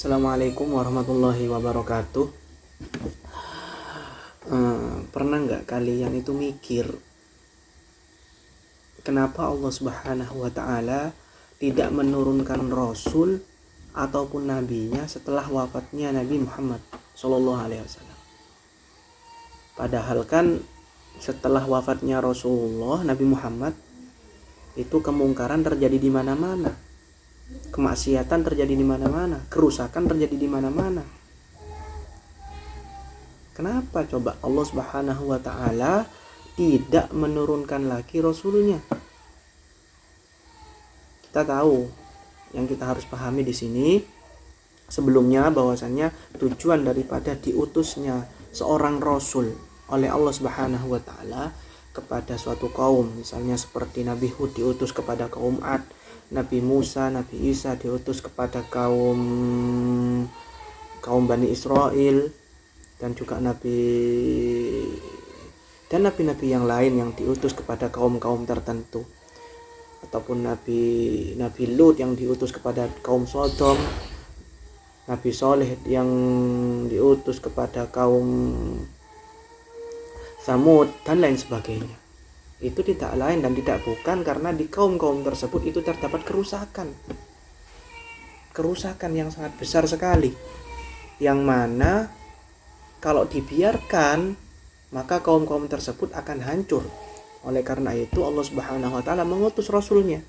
Assalamualaikum warahmatullahi wabarakatuh. Pernah nggak kalian itu mikir kenapa Allah Subhanahu wa Ta'ala tidak menurunkan Rasul ataupun nabinya setelah wafatnya Nabi Muhammad Sallallahu Alaihi Wasallam? Padahal kan setelah wafatnya Rasulullah Nabi Muhammad itu kemungkaran terjadi di mana-mana, kemaksiatan terjadi di mana-mana, kerusakan terjadi di mana-mana. Kenapa coba Allah Subhanahu wa Ta'ala tidak menurunkan lagi Rasulnya? Kita tahu, yang kita harus pahami di sini sebelumnya bahwasannya tujuan daripada diutusnya seorang Rasul oleh Allah Subhanahu wa Ta'ala kepada suatu kaum, misalnya seperti Nabi Hud diutus kepada kaum Ad, Nabi Musa, Nabi Isa diutus kepada kaum Bani Israel, dan juga nabi-nabi yang lain yang diutus kepada kaum-kaum tertentu, ataupun Nabi Lut yang diutus kepada kaum Sodom, Nabi Soleh yang diutus kepada kaum Samud, dan lain sebagainya. Itu tidak lain dan tidak bukan karena di kaum-kaum tersebut itu terdapat kerusakan yang sangat besar sekali, yang mana kalau dibiarkan maka kaum-kaum tersebut akan hancur. Oleh karena itu Allah Subhanahu wa Ta'ala mengutus Rasulnya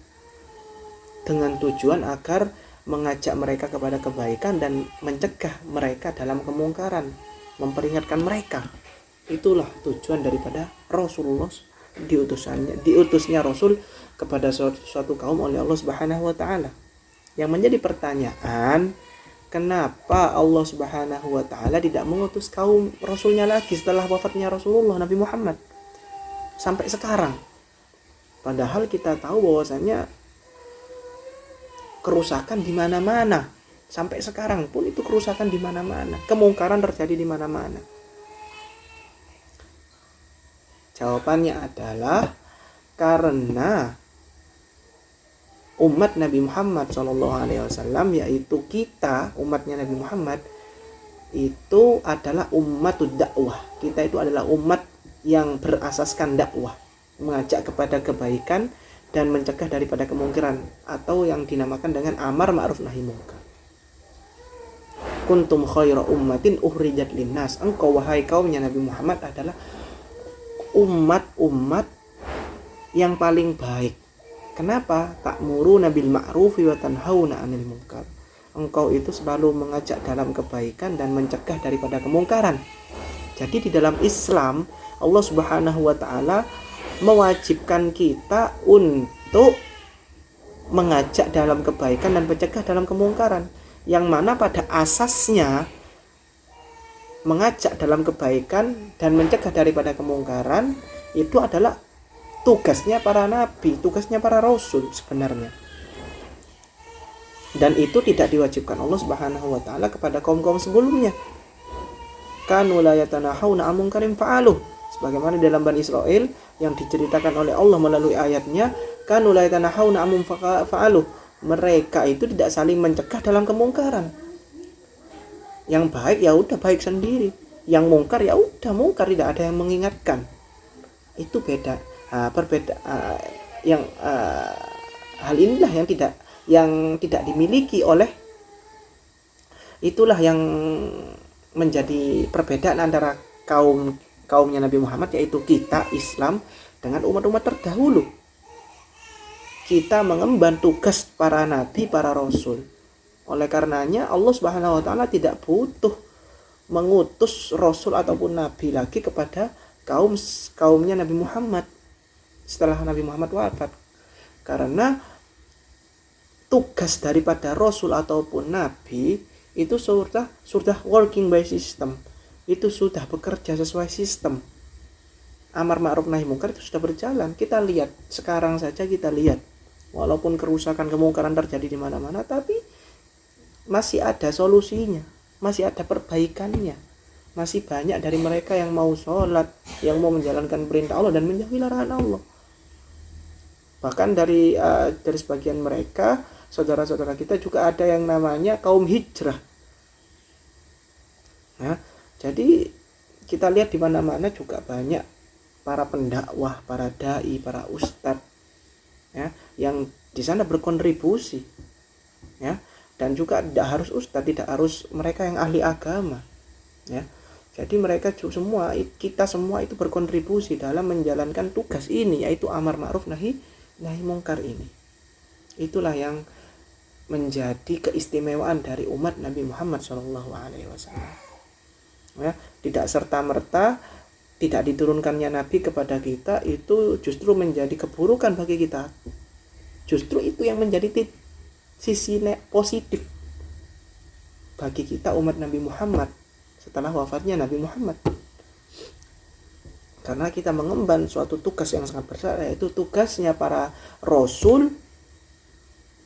dengan tujuan agar mengajak mereka kepada kebaikan dan mencegah mereka dalam kemungkaran, memperingatkan mereka. Itulah tujuan daripada Rasulullah, diutusnya Rasul kepada suatu kaum oleh Allah Subhanahu wa Ta'ala. Yang menjadi pertanyaan, kenapa Allah Subhanahu wa Ta'ala tidak mengutus kaum Rasulnya lagi setelah wafatnya Rasulullah Nabi Muhammad sampai sekarang? Padahal kita tahu bahwasanya kerusakan di mana-mana, sampai sekarang pun itu kerusakan di mana-mana, kemungkaran terjadi di mana-mana. Jawabannya adalah karena umat Nabi Muhammad SAW, yaitu kita, umatnya Nabi Muhammad, itu adalah umatud dakwah. Kita itu adalah umat yang berasaskan dakwah, mengajak kepada kebaikan dan mencegah daripada kemungkaran, atau yang dinamakan dengan amar ma'ruf nahi munkar. Kuntum khaira ummatin ukhrijat linnas. Engkau wahai kaumnya Nabi Muhammad adalah umat yang paling baik. Kenapa? Ta'muruna bil ma'rufi wa tanhauna 'anil munkar. Engkau itu selalu mengajak dalam kebaikan dan mencegah daripada kemungkaran. Jadi di dalam Islam Allah Subhanahu wa Ta'ala mewajibkan kita untuk mengajak dalam kebaikan dan mencegah dalam kemungkaran, yang mana pada asasnya mengajak dalam kebaikan dan mencegah daripada kemungkaran itu adalah tugasnya para nabi, tugasnya para rasul sebenarnya. Dan itu tidak diwajibkan Allah Subhanahu wa Ta'ala kepada kaum-kaum sebelumnya. Kanu la yatanahawna 'an munkarin fa'aluh. Sebagaimana dalam Bani Israel yang diceritakan oleh Allah melalui ayatnya, kanu la yatanahawna 'an munkarin fa'aluh. Mereka itu tidak saling mencegah dalam kemungkaran. Yang baik ya udah baik sendiri, yang mungkar ya udah mungkar, tidak ada yang mengingatkan. Itu beda. Hal inilah yang tidak dimiliki oleh, itulah yang menjadi perbedaan antara kaumnya Nabi Muhammad, yaitu kita Islam, dengan umat-umat terdahulu. Kita mengemban tugas para nabi, para rasul. Oleh karenanya Allah Subhanahu wa Ta'ala tidak butuh mengutus rasul ataupun nabi lagi kepada kaumnya Nabi Muhammad setelah Nabi Muhammad wafat. Karena tugas daripada rasul ataupun nabi itu sudah working by system. Itu sudah bekerja sesuai sistem. Amar ma'ruf nahi munkar itu sudah berjalan. Kita lihat sekarang saja, kita lihat walaupun kerusakan kemungkaran terjadi di mana-mana, tapi masih ada solusinya, masih ada perbaikannya. Masih banyak dari mereka yang mau sholat, yang mau menjalankan perintah Allah dan menjauhi larangan Allah. Bahkan dari sebagian mereka, saudara-saudara kita juga ada yang namanya kaum hijrah. Ya, jadi kita lihat di mana-mana juga banyak para pendakwah, para dai, para ustadz, ya, yang di sana berkontribusi, ya, dan juga tidak harus ustadz, tidak harus mereka yang ahli agama, ya. Jadi mereka semua, kita semua itu berkontribusi dalam menjalankan tugas ini, yaitu amar ma'ruf nahi mungkar ini. Itulah yang menjadi keistimewaan dari umat Nabi Muhammad SAW. Ya, tidak serta merta tidak diturunkannya Nabi kepada kita itu justru menjadi keburukan bagi kita. Justru itu yang menjadi sisi positif bagi kita umat Nabi Muhammad setelah wafatnya Nabi Muhammad. Karena kita mengemban suatu tugas yang sangat besar, yaitu tugasnya para rasul,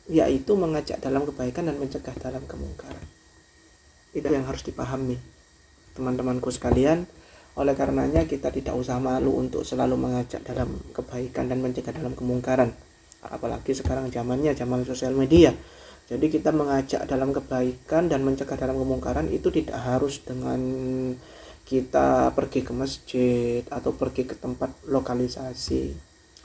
yaitu mengajak dalam kebaikan dan mencegah dalam kemungkaran. Itu yang harus dipahami, teman-temanku sekalian. Oleh karenanya kita tidak usah malu untuk selalu mengajak dalam kebaikan dan mencegah dalam kemungkaran. Apalagi sekarang zamannya zaman sosial media. Jadi kita mengajak dalam kebaikan dan mencegah dalam kemungkaran itu tidak harus dengan kita pergi ke masjid atau pergi ke tempat lokalisasi.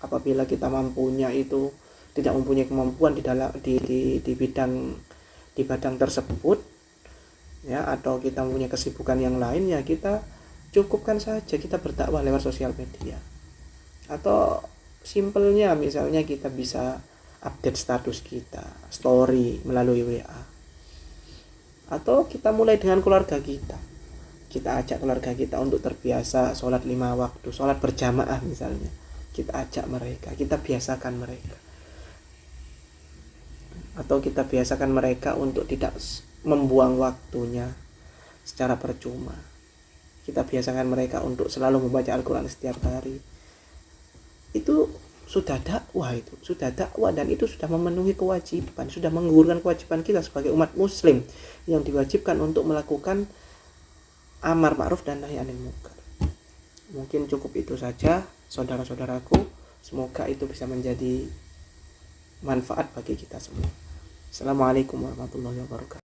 Apabila kita mampunya itu tidak mempunyai kemampuan di bidang tersebut, ya, atau kita mempunyai kesibukan yang lain, ya kita cukupkan saja kita berdakwah lewat sosial media. Atau simpelnya misalnya kita bisa update status kita, story melalui WA. Atau kita mulai dengan keluarga kita. Kita ajak keluarga kita untuk terbiasa sholat 5 waktu, sholat berjamaah misalnya. Kita ajak mereka, kita biasakan mereka. Atau kita biasakan mereka untuk tidak membuang waktunya secara percuma. Kita biasakan mereka untuk selalu membaca Al-Quran setiap hari. Itu sudah dakwah, dan itu sudah memenuhi kewajiban, sudah menggugurkan kewajiban kita sebagai umat muslim yang diwajibkan untuk melakukan amar ma'ruf dan nahi anil munkar. Mungkin cukup itu saja, saudara-saudaraku. Semoga itu bisa menjadi manfaat bagi kita semua. Assalamualaikum warahmatullahi wabarakatuh.